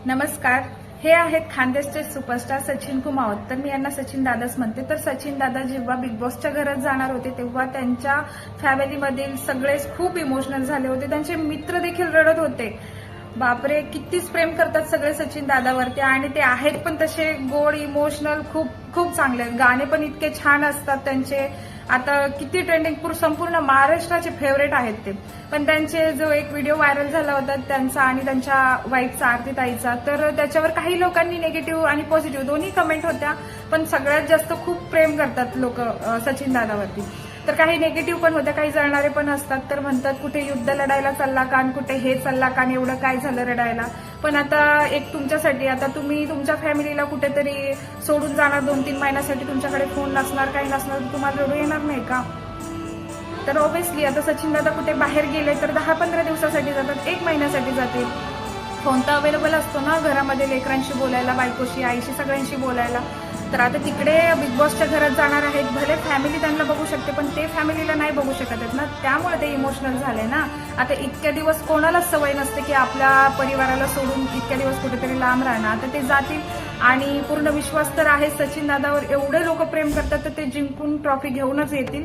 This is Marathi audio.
नमस्कार. हे आहेत खानदेशचे सुपरस्टार सचिन कुमावत. तर मी यांना सचिन दादाच म्हणते. तर सचिन दादा जेव्हा बिग बॉसच्या घरात जाणार होते तेव्हा त्यांच्या फॅमिलीमधील सगळेच खूप इमोशनल झाले होते. त्यांचे मित्र देखील रडत होते. बापरे, कितीच प्रेम करतात सगळे सचिन दादावरती आणि ते आहेत पण तसे गोड, इमोशनल, खूप खूप चांगले आहेत. गाणे पण इतके छान असतात त्यांचे. आता किती ट्रेंडिंग, संपूर्ण महाराष्ट्राचे फेवरेट आहेत ते. पण त्यांचे जो एक व्हिडिओ व्हायरल झाला होता त्यांचा आणि त्यांच्या वाईफचा, आरतीताईचा, तर त्याच्यावर काही लोकांनी निगेटिव्ह आणि पॉझिटिव्ह दोन्ही कमेंट होत्या. पण सगळ्यात जास्त खूप प्रेम करतात लोक सचिन दादावरती. तर काही निगेटिव्ह पण होत्या, काही जळणारे पण असतात. तर म्हणतात कुठे युद्ध लढायला चालला का, कुठे हे चालला का, एवढं काय झालं रडायला. पण आता एक तुमच्यासाठी, आता तुम्ही तुमच्या फॅमिलीला कुठेतरी सोडून जाणार 2-3 महिन्यासाठी, तुमच्याकडे फोन नसणार, काही नसणार, तुम्हाला रडू येणार नाही का? तर ऑब्व्हियसली आता सचिन दादा कुठे बाहेर गेले तर 10-15 दिवसासाठी जातात, 1 महिन्यासाठी जातील. फोन तर अवेलेबल असतो ना घरामध्ये, लेकरांशी बोलायला, बायकोशी, आईशी, सगळ्यांशी बोलायला. तर आता तिकडे बिग बॉसच्या घरात जाणार आहेत. भले फॅमिली त्यांना बघू शकते पण ते फॅमिलीला नाही बघू शकत आहेत ना, त्यामुळे ते इमोशनल झाले ना. आता इतक्या दिवस कोणालाच सवय नसते की आपल्या परिवाराला सोडून इतक्या दिवस कुठेतरी लांब राहणार. आता ते जातील आणि पूर्ण विश्वास तर आहे सचिन दादावर, एवढे लोक प्रेम करतात तर ते जिंकून ट्रॉफी घेऊनच येतील.